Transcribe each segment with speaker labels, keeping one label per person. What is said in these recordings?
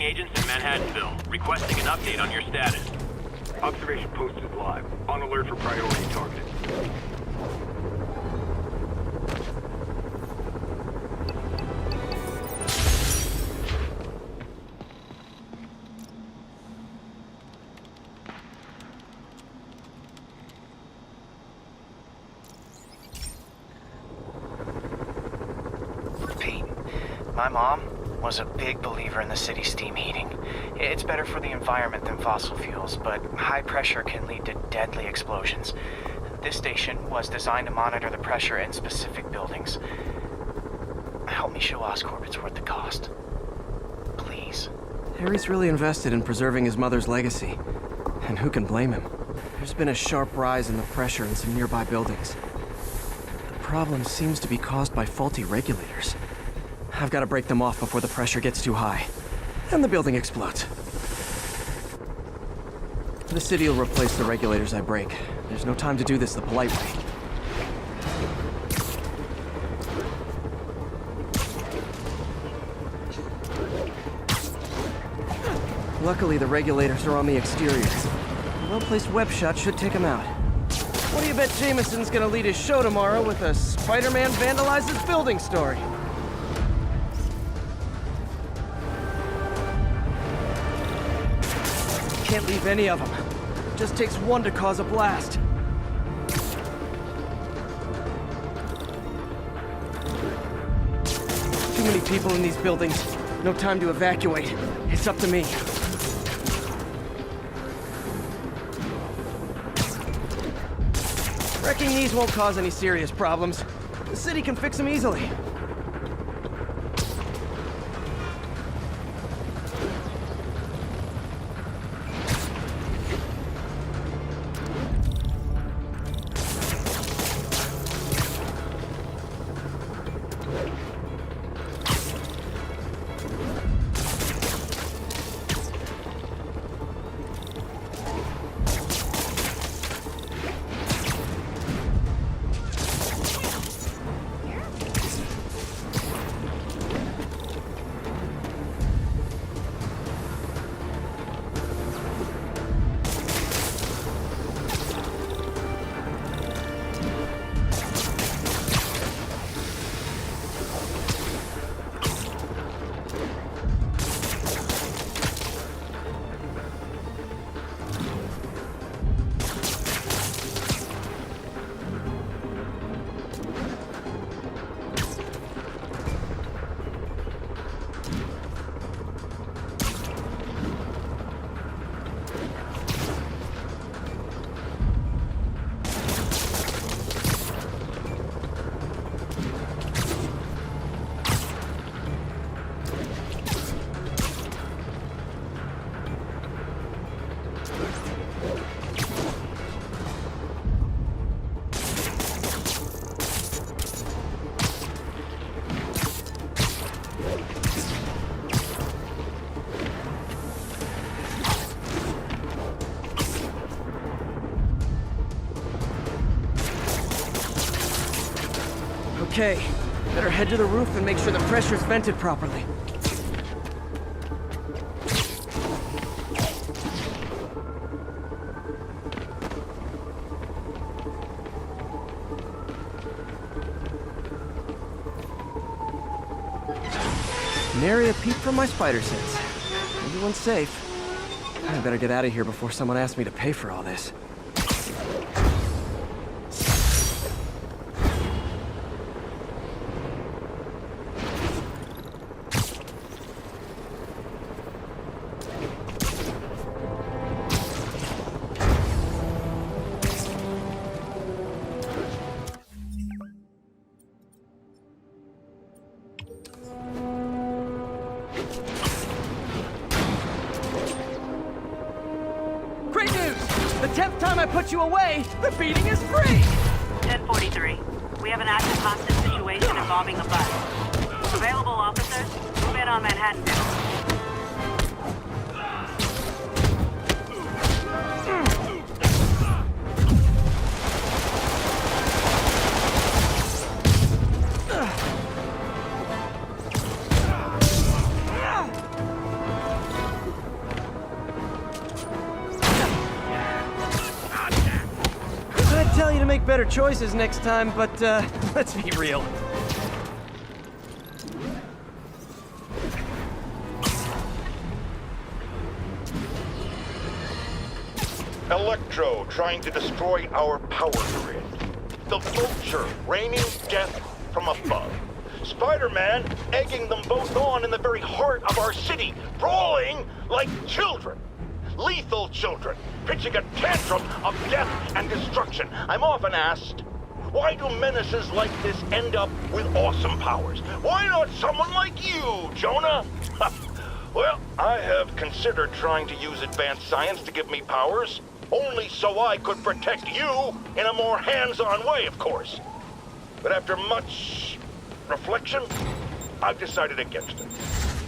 Speaker 1: agents in Manhattanville, requesting an update on your status.
Speaker 2: Observation post is live. On alert for priority targeting.
Speaker 3: Pete, my mom was a big believer in the city's steam heating. It's better for the environment than fossil fuels, but high pressure can lead to deadly explosions. This station was designed to monitor the pressure in specific buildings. Help me show Oscorp it's worth the cost. Please.
Speaker 4: Harry's really invested in preserving his mother's legacy. And who can blame him? There's been a sharp rise in the pressure in some nearby buildings. The problem seems to be caused by faulty regulators. I've got to break them off before the pressure gets too high. And the building explodes. The city will replace the regulators I break. There's no time to do this the polite way. Luckily, the regulators are on the exteriors. A well-placed web shot should take them out. What do you bet Jameson's gonna lead his show tomorrow with a Spider-Man vandalizes building story? Can't leave any of them. Just takes one to cause a blast. Too many people in these buildings. No time to evacuate. It's up to me. Wrecking these won't cause any serious problems. The city can fix them easily. Okay, better head to the roof and make sure the pressure's vented properly. Nary a peep from my spider sense. Everyone's safe. I better get out of here before someone asks me to pay for all this. Great news! The 10th time I put you away, the beating is free!
Speaker 5: 1043. We have an active hostage situation involving a bus. Available officers, move in on Manhattanville.
Speaker 4: to make better choices next time, but let's be real.
Speaker 6: Electro trying to destroy our power grid. The Vulture raining death from above. Spider-Man egging them both on in the very heart of our city, brawling like children. Lethal children, pitching a tantrum of death and destruction. I'm often asked, why do menaces like this end up with awesome powers? Why not someone like you, Jonah? Well, I have considered trying to use advanced science to give me powers, only so I could protect you in a more hands-on way, of course. But after much reflection, I've decided against it.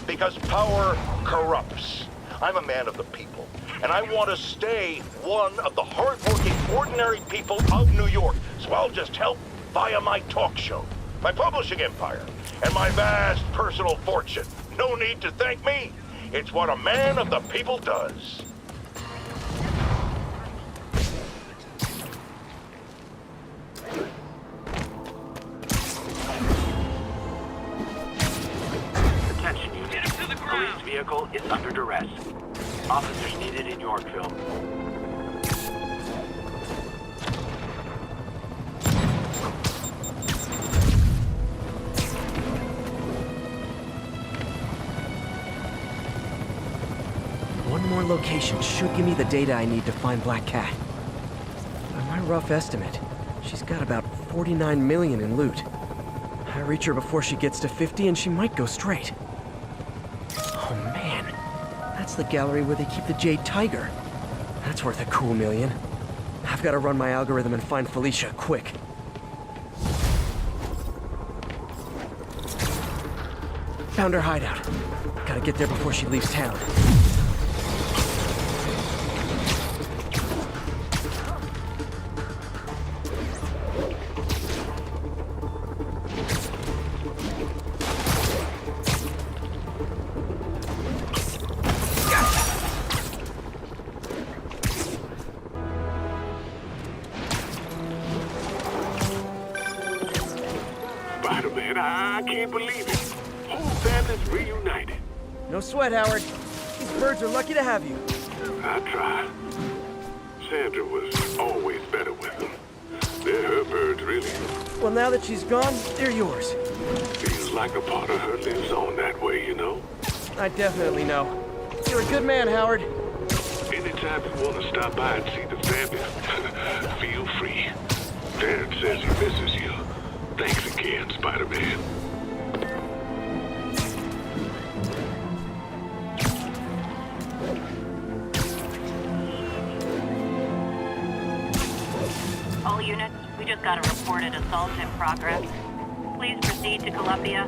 Speaker 6: Because power corrupts. I'm a man of the people, and I want to stay one of the hard-working, ordinary people of New York. So I'll just help via my talk show, my publishing empire, and my vast personal fortune. No need to thank me. It's what a man of the people does.
Speaker 1: Attention unit. Police vehicle is under duress. Officers needed in Yorkville.
Speaker 4: One more location should give me the data I need to find Black Cat. By my rough estimate, she's got about 49 million in loot. I reach her before she gets to 50 and she might go straight. Oh man, that's the gallery where they keep the Jade Tiger. That's worth a cool million. I've got to run my algorithm and find Felicia, quick. Found her hideout. Gotta get there before she leaves town.
Speaker 2: Spider-Man, I can't believe it. Whole family's reunited.
Speaker 4: No sweat, Howard. These birds are lucky to have you.
Speaker 2: I tried. Sandra was always better with them. They're her birds, really.
Speaker 4: Well, now that she's gone, they're yours.
Speaker 2: Feels like a part of her lives on that way, you know?
Speaker 4: I definitely know. You're a good man, Howard.
Speaker 2: Anytime you want to stop by and see the family, feel free. Dad says he misses you. Thanks again, Spider-Man.
Speaker 5: All units, we just got a reported assault in progress. Please proceed to Columbia.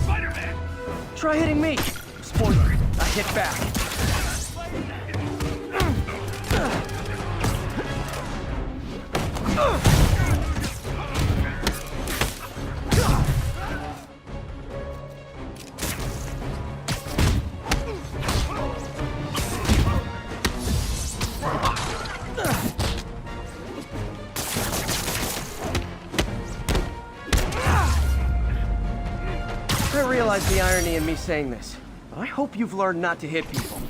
Speaker 2: Spider-Man!
Speaker 4: Try hitting me. Spoiler, I hit back. I realize the irony in me saying this, but I hope you've learned not to hit people.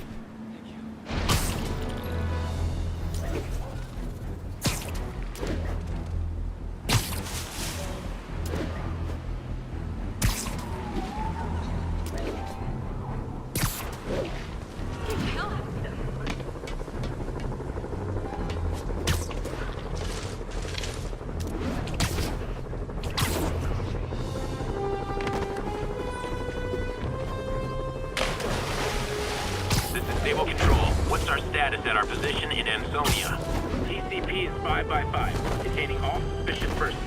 Speaker 1: Stable control. What's our status at our position in Ansonia? TCP is 5x5, containing all suspicious persons.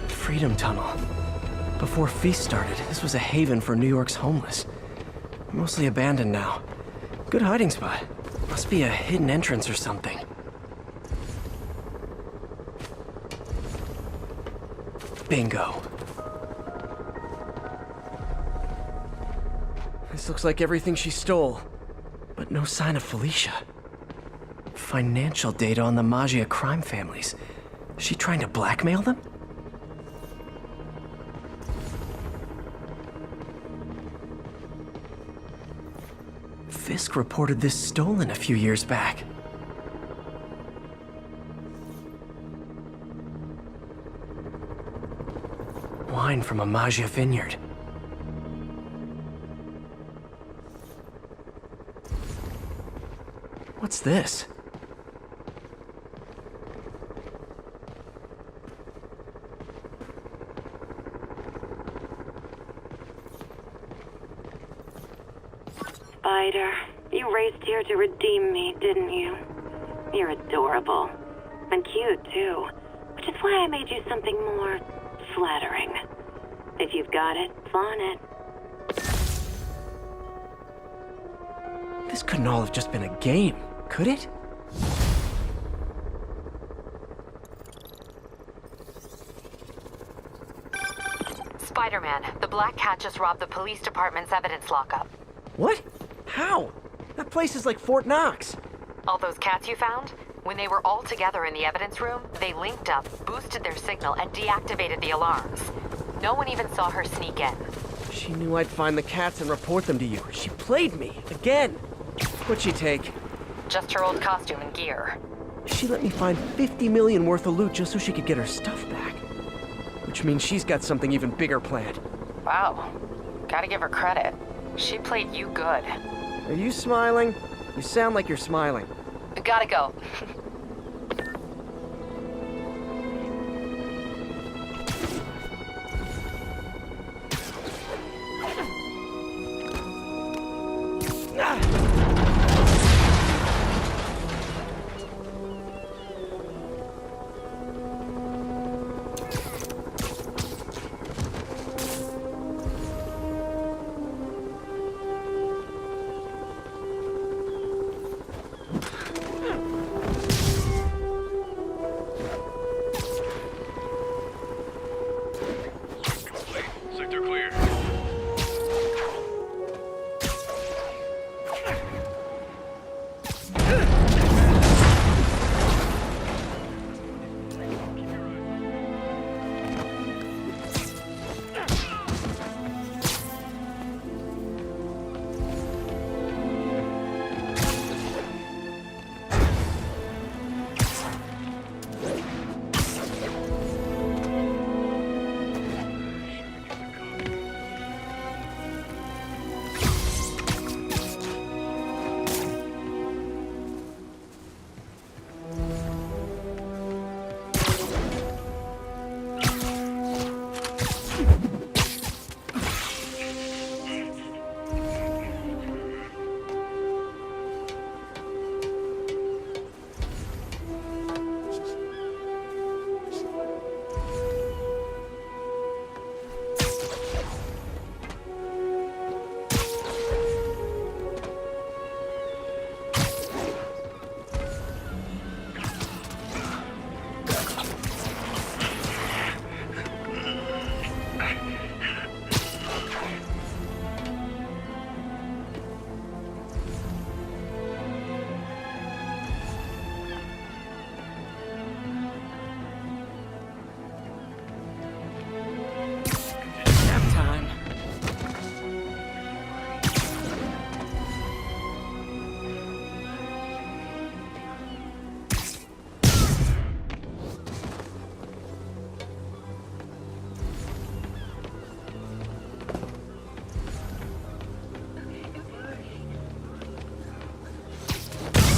Speaker 4: Freedom Tunnel. Before Feast started, this was a haven for New York's homeless. Mostly abandoned now. Good hiding spot. Must be a hidden entrance or something. Bingo. This looks like everything she stole. But no sign of Felicia. Financial data on the Maggia crime families. She trying to blackmail them? Fisk reported this stolen a few years back. Wine from a Maggia vineyard. What's this?
Speaker 5: Spider, you raced here to redeem me, didn't you? You're adorable. And cute, too. Which is why I made you something more flattering. If you've got it, flaunt it.
Speaker 4: This couldn't all have just been a game, could it?
Speaker 7: Spider-Man, the Black Cat just robbed the police department's evidence lockup.
Speaker 4: What? How? That place is like Fort Knox.
Speaker 7: All those cats you found? When they were all together in the evidence room, they linked up, boosted their signal, and deactivated the alarms. No one even saw her sneak in.
Speaker 4: She knew I'd find the cats and report them to you. She played me, again. What'd she take?
Speaker 7: Just her old costume and gear.
Speaker 4: She let me find 50 million worth of loot just so she could get her stuff back. Which means she's got something even bigger planned.
Speaker 7: Wow. Gotta give her credit. She played you good.
Speaker 4: Are you smiling? You sound like you're smiling.
Speaker 7: Gotta go.
Speaker 2: Sector clear.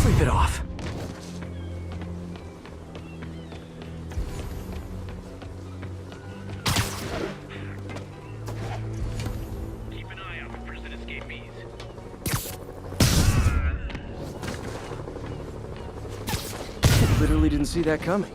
Speaker 4: Sleep it off.
Speaker 1: Keep an eye out for prison escapees.
Speaker 4: Literally didn't see that coming.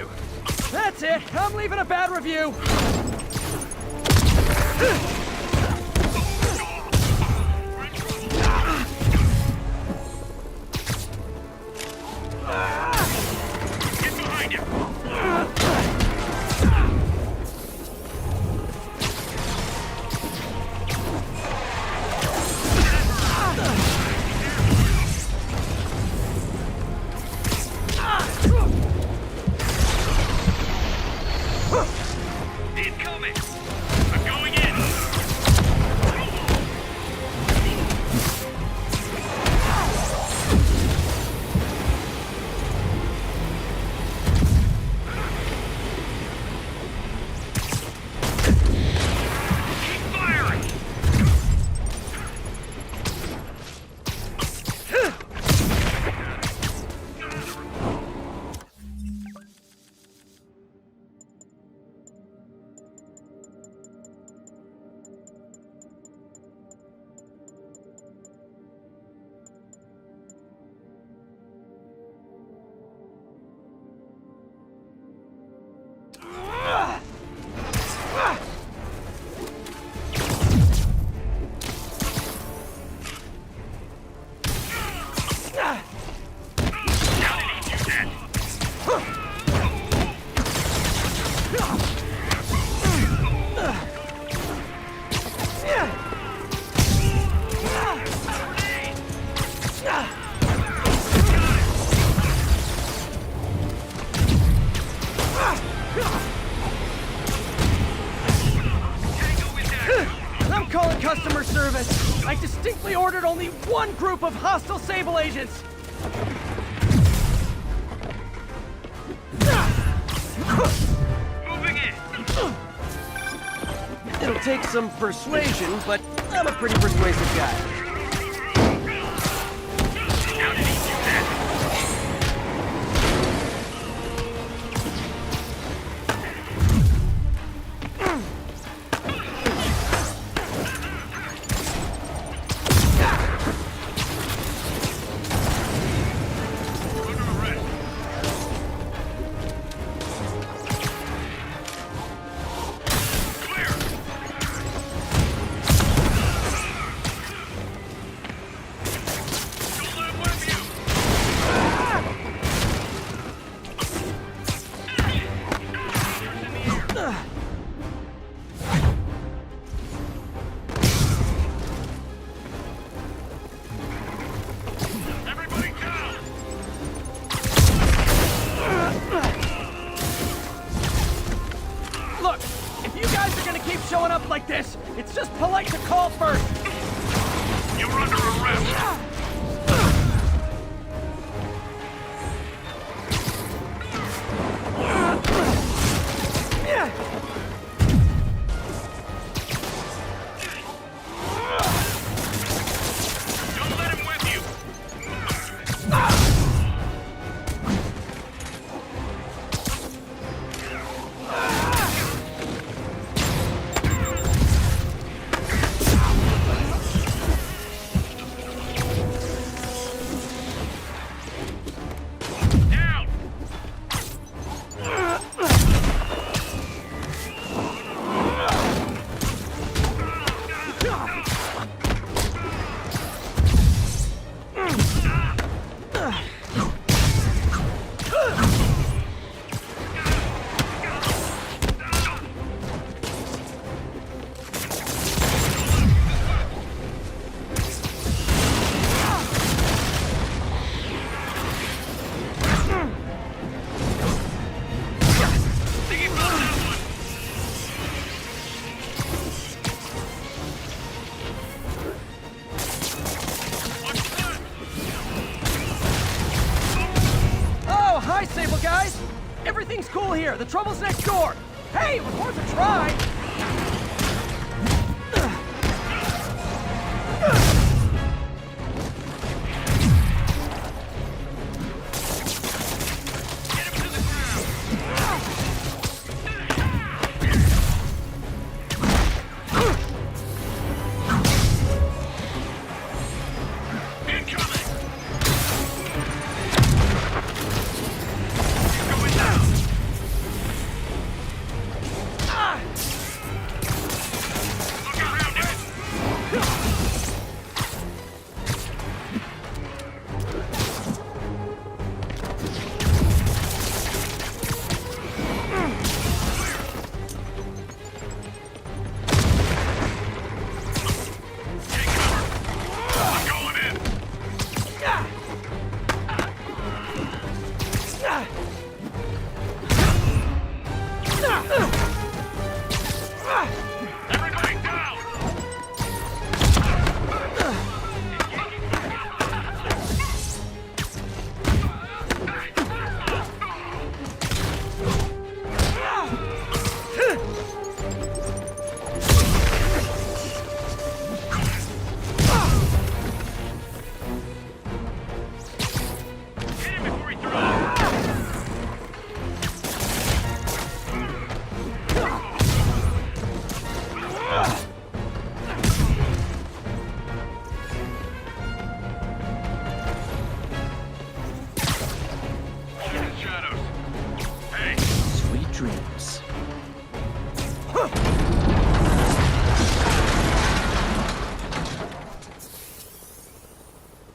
Speaker 1: you.
Speaker 4: That's it. I'm leaving a bad review.
Speaker 1: Get behind him. Incoming. I'm going in. Keep firing.
Speaker 4: I'm calling customer service. I distinctly ordered only one group of hostile Sable agents.
Speaker 1: Moving in.
Speaker 4: It'll take some persuasion, but I'm a pretty persuasive guy.
Speaker 1: How did he do that? Everybody down!
Speaker 4: Look, if you guys are gonna keep showing up like this, it's just polite to call first.
Speaker 1: You're under arrest! Don't let him whip you! Down! Think he found that one! What's that?
Speaker 4: Oh, hi, Sable guys. Everything's cool here. The trouble's next door. Hey, it was worth a try.
Speaker 1: Get him to the ground! Incoming! He's going down!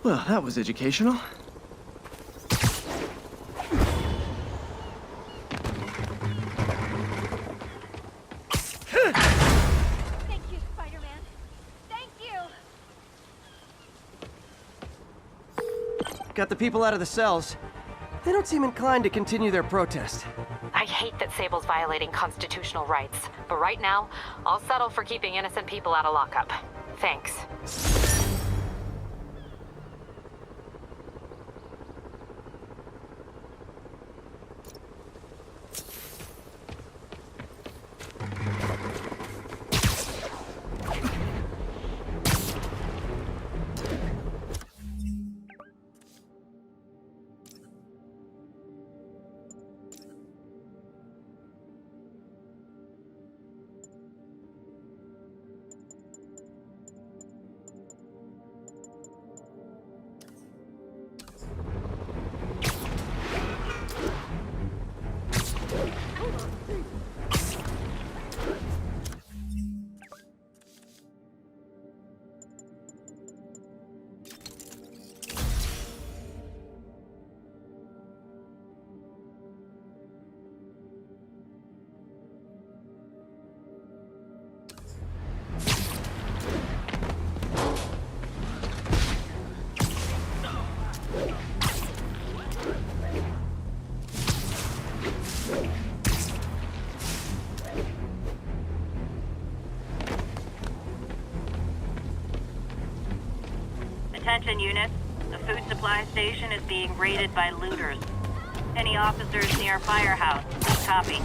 Speaker 4: Well, that was educational.
Speaker 8: Thank you, Spider-Man. Thank you!
Speaker 4: Got the people out of the cells. They don't seem inclined to continue their protest.
Speaker 7: I hate that Sable's violating constitutional rights, but right now, I'll settle for keeping innocent people out of lockup. Thanks.
Speaker 5: Attention units. The food supply station is being raided by looters. Any officers near Firehouse, please copy.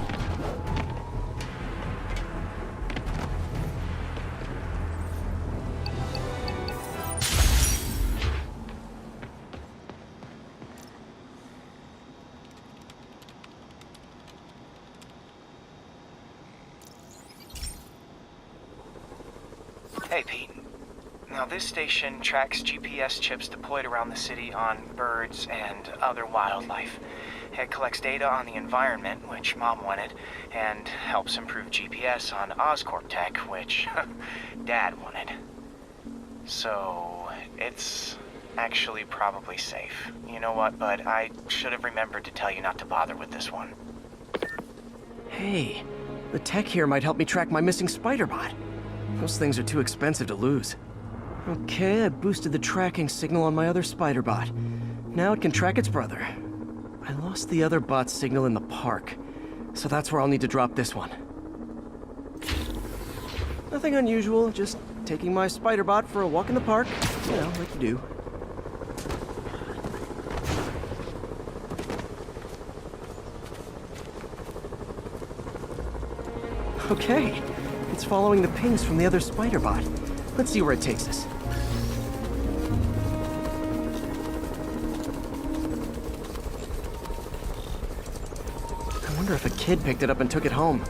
Speaker 3: Hey, Pete. Now, this station tracks GPS chips deployed around the city on birds and other wildlife. It collects data on the environment, which Mom wanted, and helps improve GPS on Oscorp tech, which Dad wanted. So, it's actually probably safe. You know what, bud? I should have remembered to tell you not to bother with this one.
Speaker 4: Hey, the tech here might help me track my missing Spider-Bot. Those things are too expensive to lose. Okay, I boosted the tracking signal on my other Spider-Bot. Now it can track its brother. I lost the other bot's signal in the park, so that's where I'll need to drop this one. Nothing unusual, just taking my Spider-Bot for a walk in the park. You know, like you do. Okay, it's following the pings from the other Spider-Bot. Let's see where it takes us. I wonder if a kid picked it up and took it home.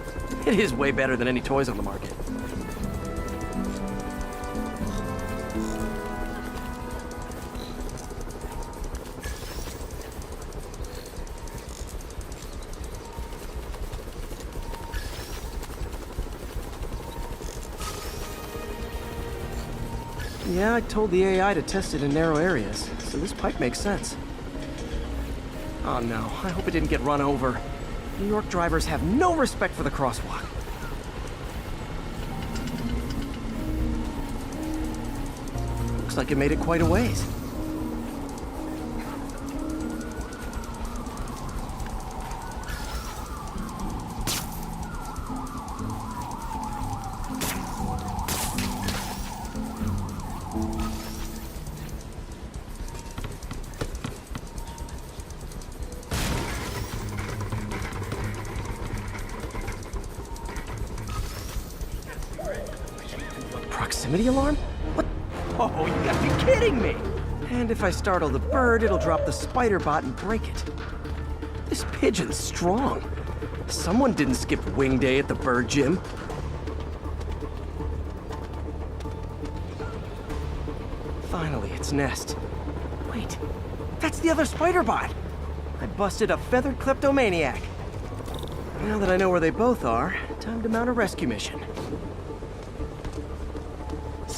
Speaker 4: It is way better than any toys on the market. Yeah, I told the AI to test it in narrow areas, so this pipe makes sense. Oh no, I hope it didn't get run over. New York drivers have no respect for the crosswalk. Looks like it made it quite a ways. Proximity alarm? What? Oh, you gotta be kidding me! And if I startle the bird, it'll drop the Spider-Bot and break it. This pigeon's strong. Someone didn't skip wing day at the bird gym. Finally, its nest. Wait, that's the other Spider-Bot! I busted a feathered kleptomaniac. Now that I know where they both are, time to mount a rescue mission.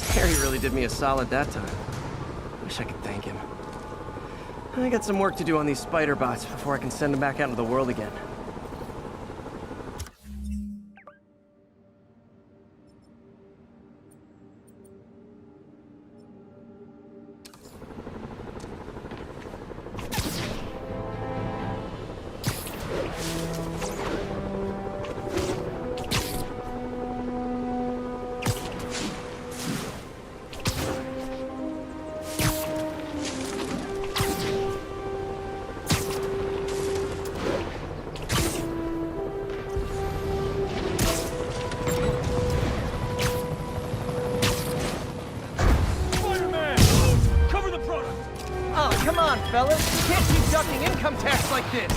Speaker 4: Harry really did me a solid that time. Wish Wish I could thank him. I got some work to do on these spider bots before I can send them back out into the world again. Come on, fellas. You can't keep ducking income tax like this.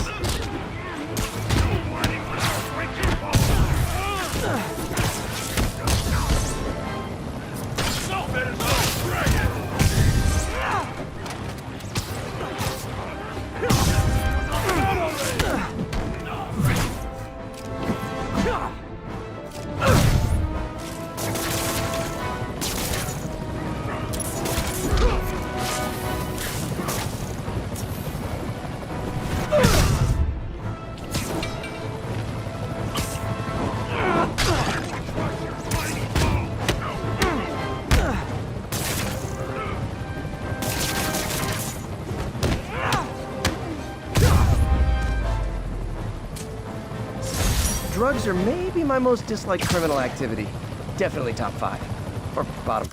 Speaker 4: Drugs are maybe my most disliked criminal activity. Definitely top 5. Or bottom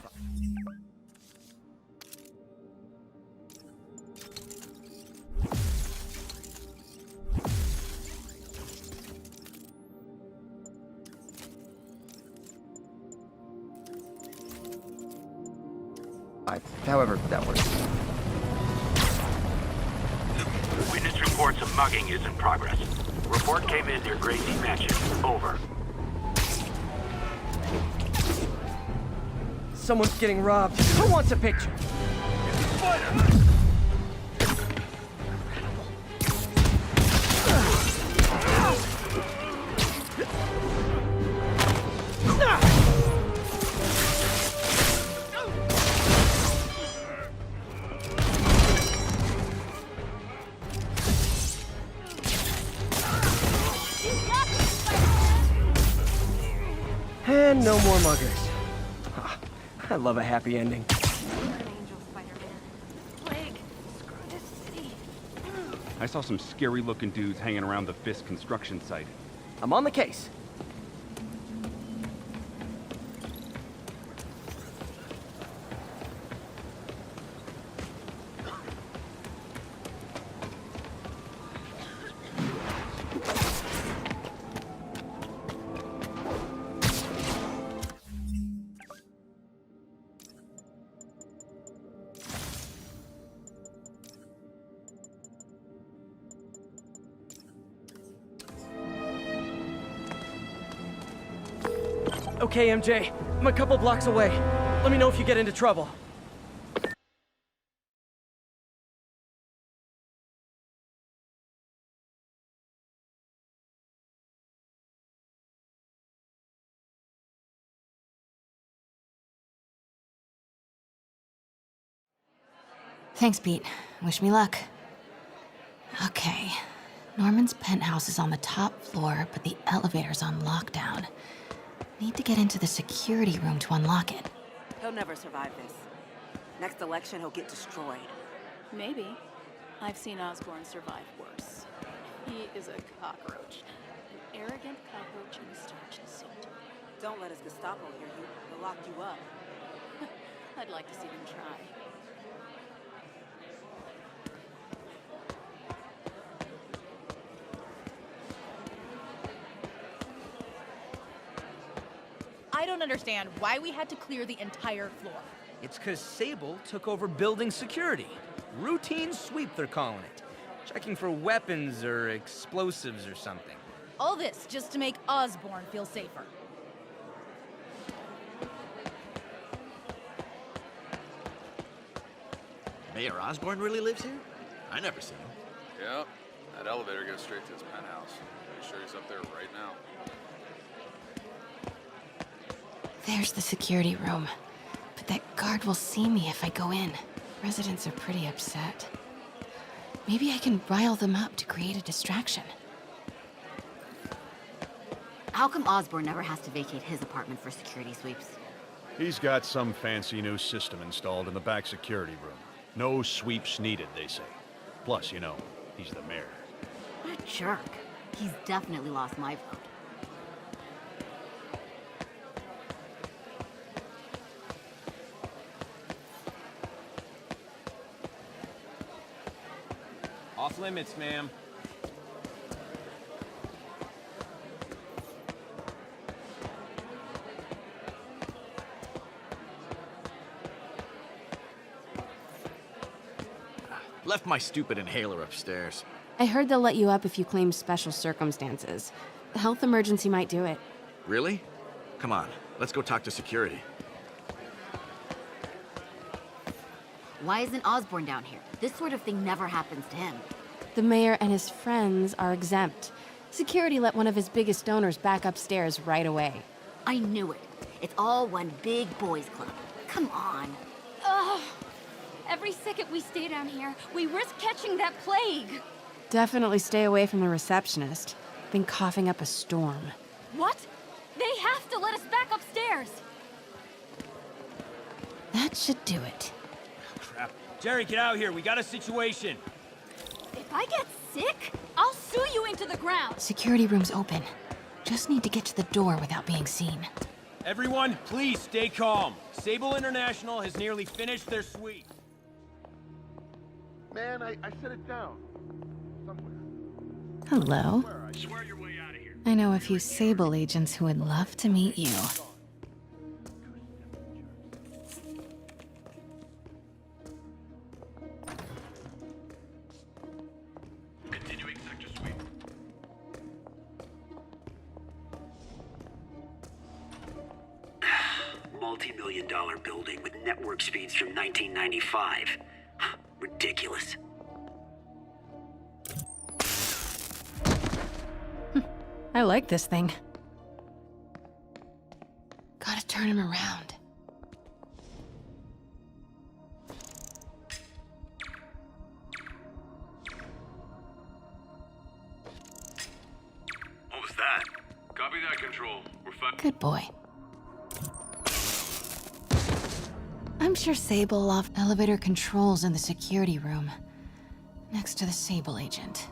Speaker 4: 5. However, that works.
Speaker 1: Witness reports a mugging is in progress. Report came in near Gracie Mansion. Over.
Speaker 4: Someone's getting robbed. Who wants a picture? And no more muggers. Ah, I love a happy ending.
Speaker 8: Angel, Spider-Man. Plague, screw this city.
Speaker 9: I saw some scary-looking dudes hanging around the Fisk construction site.
Speaker 4: I'm on the case. Okay, MJ. I'm a couple blocks away. Let me know if you get into trouble.
Speaker 7: Thanks, Pete. Wish me luck. Okay. Norman's penthouse is on the top floor, but the elevator's on lockdown. Need to get into the security room to unlock it.
Speaker 10: He'll never survive this. Next election, he'll get destroyed.
Speaker 11: Maybe. I've seen Osborn survive worse. He is a cockroach. An arrogant cockroach in a starched suit.
Speaker 10: Don't let his Gestapo hear you. They'll lock you up.
Speaker 11: I'd like to see them try.
Speaker 12: I don't understand why we had to clear the entire floor.
Speaker 13: It's 'cause Sable took over building security. Routine sweep, they're calling it. Checking for weapons or explosives or something.
Speaker 12: All this just to make Osborn feel safer.
Speaker 14: Mayor Osborn really lives here? I never seen him.
Speaker 15: Yep. That elevator goes straight to his penthouse. Pretty sure he's up there right now.
Speaker 7: There's the security room. But that guard will see me if I go in. Residents are pretty upset. Maybe I can rile them up to create a distraction.
Speaker 16: How come Osborn never has to vacate his apartment for security sweeps?
Speaker 17: He's got some fancy new system installed in the back security room. No sweeps needed, they say. Plus, you know, he's the mayor.
Speaker 16: What a jerk. He's definitely lost my vote.
Speaker 13: Off limits, ma'am.
Speaker 14: Left my stupid inhaler upstairs.
Speaker 18: I heard they'll let you up if you claim special circumstances. A health emergency might do it.
Speaker 14: Really? Come on, let's go talk to security.
Speaker 16: Why isn't Osborn down here? This sort of thing never happens to him.
Speaker 18: The mayor and his friends are exempt. Security let one of his biggest donors back upstairs right away.
Speaker 16: I knew it. It's all one big boys club. Come on.
Speaker 8: Ugh. Every second we stay down here, we risk catching that plague.
Speaker 18: Definitely stay away from the receptionist. Been coughing up a storm.
Speaker 8: What? They have to let us back upstairs.
Speaker 7: That should do it.
Speaker 13: Crap. Jerry, get out here. We got a situation.
Speaker 8: If I get sick, I'll sue you into the ground.
Speaker 7: Security room's open. Just need to get to the door without being seen.
Speaker 13: Everyone, please stay calm. Sable International has nearly finished their sweep.
Speaker 2: Man, I set it down. Somewhere.
Speaker 7: Hello.
Speaker 2: Swear your way out of here.
Speaker 7: I know a few Sable agents who would love to meet you.
Speaker 2: Continuing sector sweep.
Speaker 19: Multi-million-dollar building with network speeds from 1995. Ridiculous.
Speaker 7: I like this thing. Gotta turn him around.
Speaker 2: What was that? Copy that, Control. We're fine.
Speaker 7: Good boy. I'm sure Sable will have elevator controls in the security room, next to the Sable agent.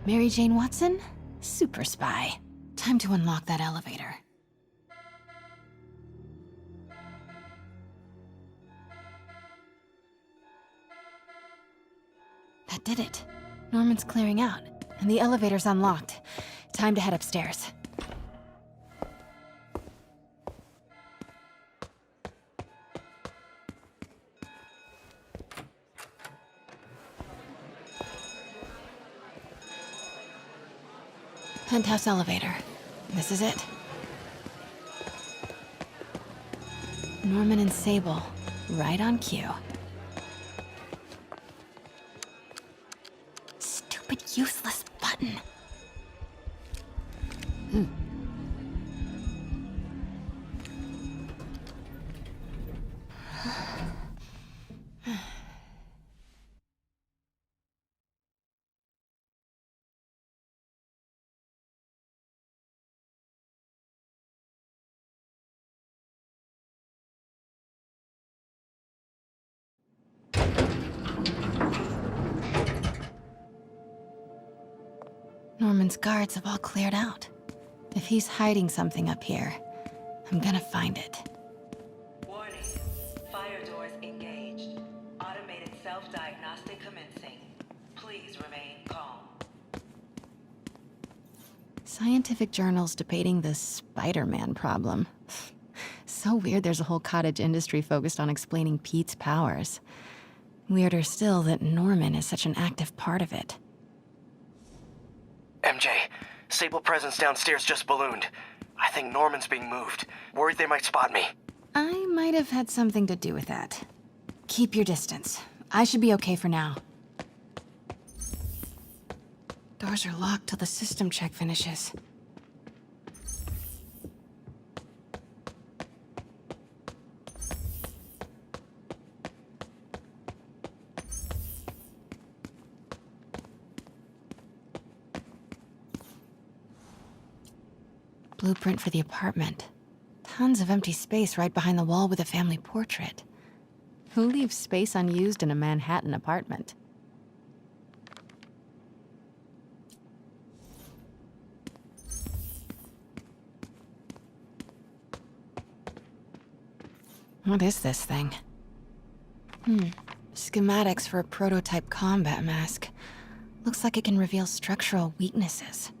Speaker 7: Mary Jane Watson? Super spy. Time to unlock that elevator. That did it. Norman's clearing out, and the elevator's unlocked. Time to head upstairs. Penthouse elevator. This is it. Norman and Sable, right on cue. Stupid, useless button. Norman's guards have all cleared out. If he's hiding something up here, I'm gonna find it.
Speaker 20: Warning. Fire doors engaged. Automated self-diagnostic commencing. Please remain calm.
Speaker 7: Scientific journals debating the Spider-Man problem. So weird there's a whole cottage industry focused on explaining Pete's powers. Weirder still that Norman is such an active part of it.
Speaker 3: MJ, Sable presence downstairs just ballooned. I think Norman's being moved. Worried they might spot me.
Speaker 7: I might have had something to do with that. Keep your distance. I should be okay for now. Doors are locked till the system check finishes. blueprint for the apartment. Tons of empty space right behind the wall with a family portrait. Who leaves space unused in a Manhattan apartment? What is this thing? Schematics for a prototype combat mask. Looks like it can reveal structural weaknesses.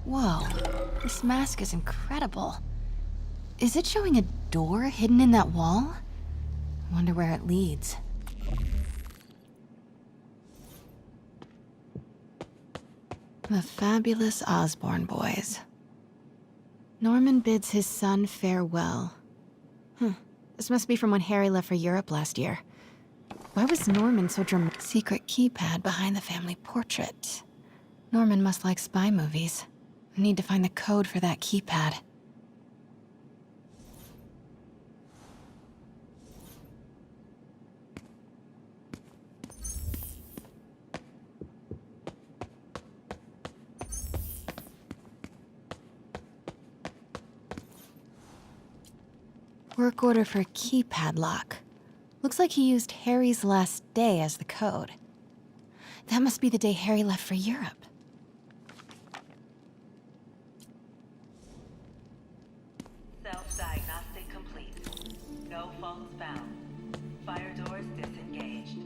Speaker 7: Whoa, this mask is incredible. Is it showing a door hidden in that wall? I wonder where it leads. The fabulous Osborn boys. Norman bids his son farewell. This must be from when Harry left for Europe last year. Why was Norman so dramatic? Secret keypad behind the family portrait. Norman must like spy movies. I need to find the code for that keypad. Work order for a keypad lock. Looks like he used Harry's last day as the code. That must be the day Harry left for Europe.
Speaker 20: Self-diagnostic complete. No faults found. Fire doors disengaged.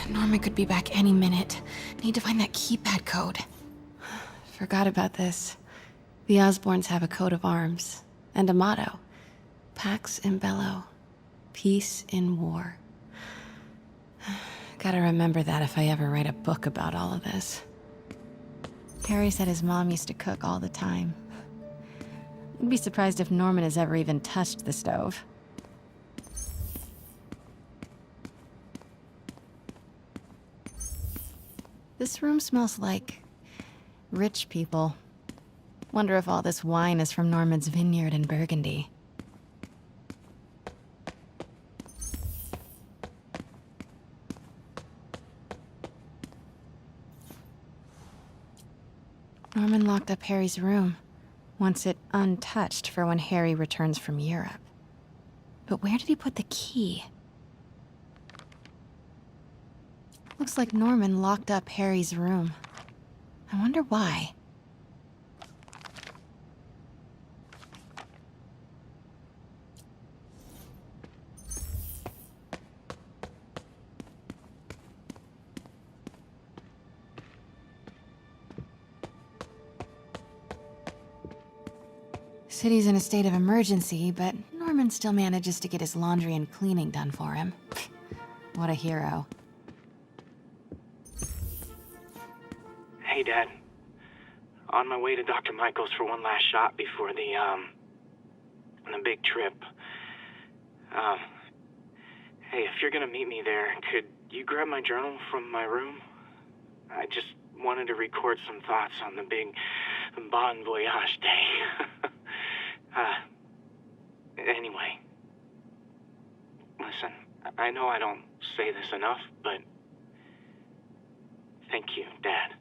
Speaker 7: Norman could be back any minute. Need to find that keypad code. Forgot about this. The Osborns have a coat of arms and a motto. Pax in bello. Peace in war. Gotta remember that if I ever write a book about all of this. Harry said his mom used to cook all the time. I'd be surprised if Norman has ever even touched the stove. This room smells like rich people. Wonder if all this wine is from Norman's vineyard in Burgundy. Norman locked up Harry's room, wants it untouched for when Harry returns from Europe. But where did he put the key? Looks like Norman locked up Harry's room. I wonder why. City's in a state of emergency, but Norman still manages to get his laundry and cleaning done for him. What a hero.
Speaker 3: Hey, Dad. On my way to Dr. Michael's for one last shot before the big trip. Hey, if you're gonna meet me there, could you grab my journal from my room? I just wanted to record some thoughts on the big Bon Voyage day. Anyway. Listen, I know I don't say this enough, but thank you, Dad.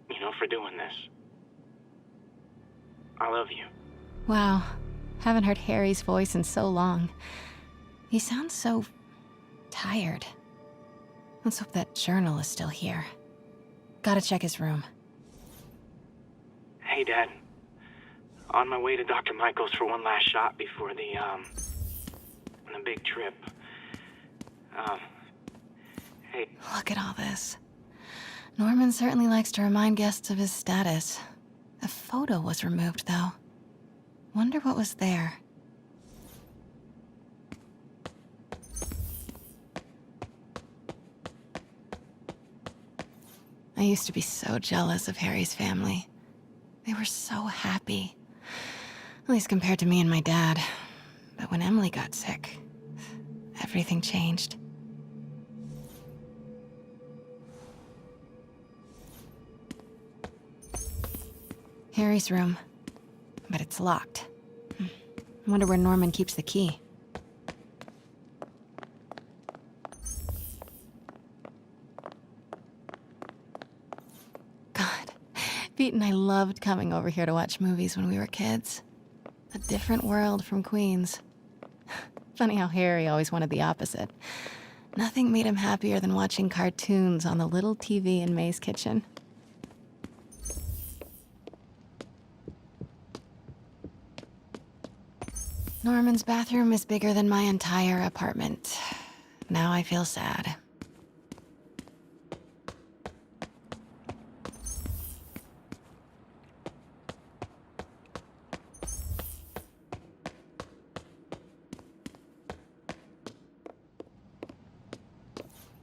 Speaker 3: You know, for doing this. I love you.
Speaker 7: Wow. Haven't heard Harry's voice in so long. He sounds so tired. Let's hope that journal is still here. Gotta check his room.
Speaker 3: Hey, Dad. On my way to Dr. Michael's for one last shot before the big trip. Hey.
Speaker 7: Look at all this. Norman certainly likes to remind guests of his status. A photo was removed, though. Wonder what was there. I used to be so jealous of Harry's family. They were so happy. At least compared to me and my dad. But when Emily got sick, everything changed. Harry's room. But it's locked.
Speaker 18: I wonder where Norman keeps the key. God, Pete and I loved coming over here to watch movies when we were kids. A different world from Queens. Funny how Harry always wanted the opposite. Nothing made him happier than watching cartoons on the little TV in May's kitchen. Norman's bathroom is bigger than my entire apartment. Now I feel sad.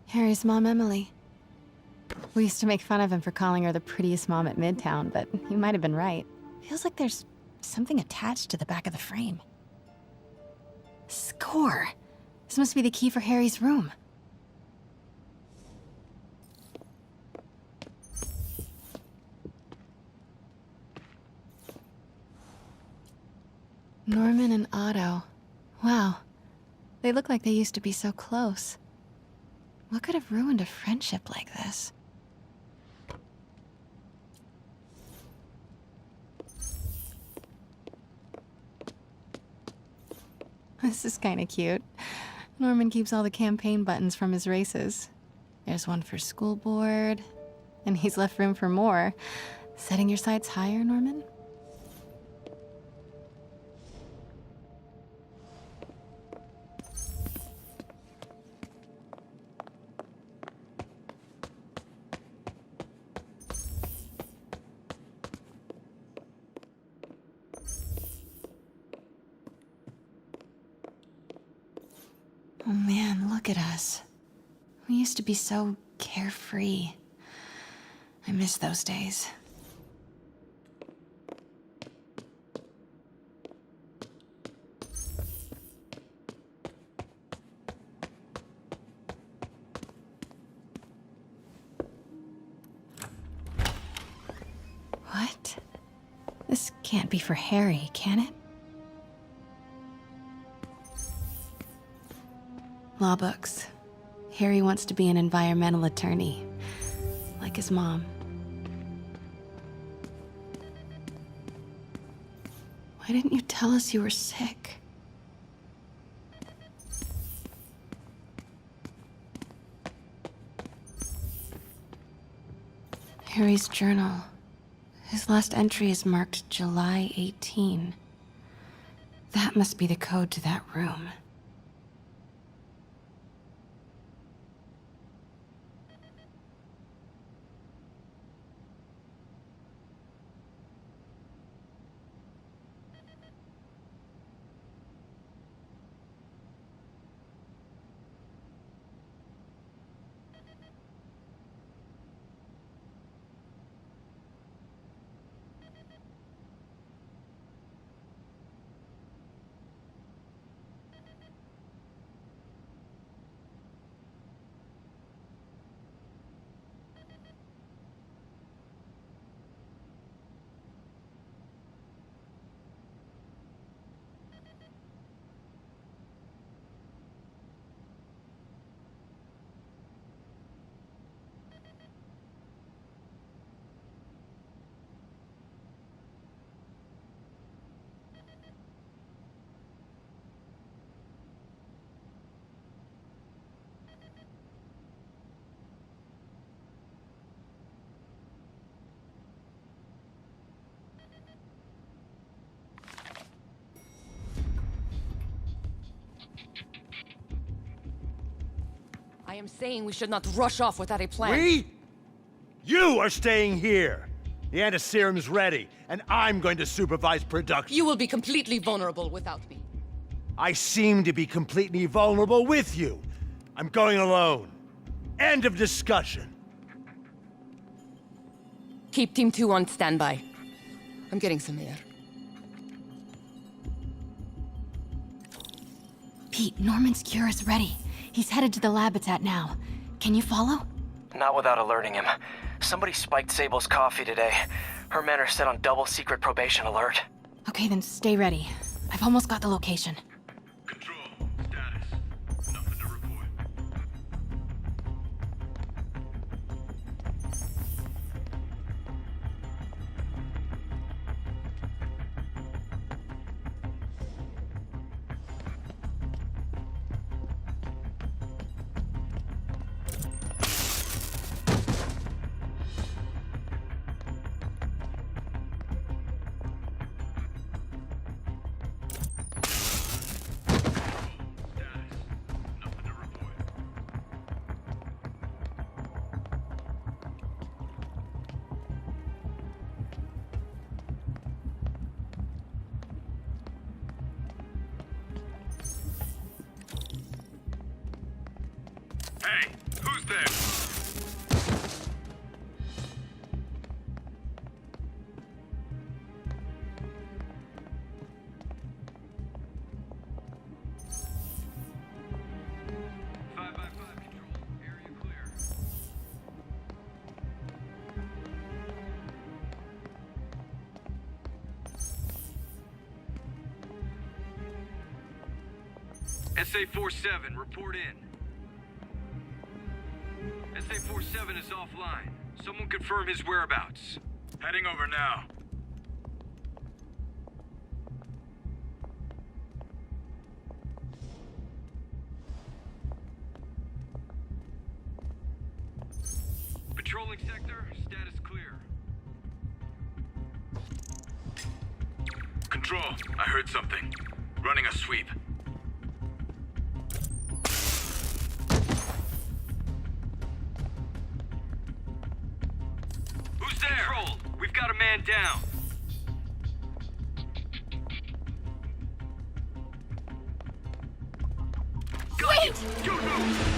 Speaker 18: Harry's mom, Emily. We used to make fun of him for calling her the prettiest mom at Midtown, but he might have been right. Feels like there's something attached to the back of the frame. Score! This must be the key for Harry's room. Norman and Otto. Wow. They look like they used to be so close. What could have ruined a friendship like this? This is kinda cute. Norman keeps all the campaign buttons from his races. There's one for school board, and he's left room for more. Setting your sights higher, Norman? Oh man, look at us. We used to be so carefree. I miss those days. What? This can't be for Harry, can it? Law books. Harry wants to be an environmental attorney, like his mom. Why didn't you tell us you were sick? Harry's journal. His last entry is marked July 18. That must be the code to that room.
Speaker 21: I am saying we should not rush off without a plan.
Speaker 22: We? You are staying here. The antiserum's ready, and I'm going to supervise production.
Speaker 21: You will be completely vulnerable without me.
Speaker 22: I seem to be completely vulnerable with you. I'm going alone. End of discussion.
Speaker 21: Keep Team 2 on standby. I'm getting some air.
Speaker 18: Pete, Norman's cure is ready. He's headed to the lab it's at now. Can you follow?
Speaker 3: Not without alerting him. Somebody spiked Sable's coffee today. Her men are set on double secret probation alert.
Speaker 18: Okay, then stay ready.
Speaker 7: I've almost got the location.
Speaker 2: Control. Status. Nothing to report.
Speaker 1: Hey, who's there?
Speaker 5: SA-47, report in. SA-47 is offline. Someone confirm his whereabouts.
Speaker 1: Heading over now.
Speaker 5: Patrolling sector, status clear.
Speaker 1: Control, I heard something. Running a sweep.
Speaker 5: Who's there? Control, we've got a man down.
Speaker 8: Wait!
Speaker 1: Go,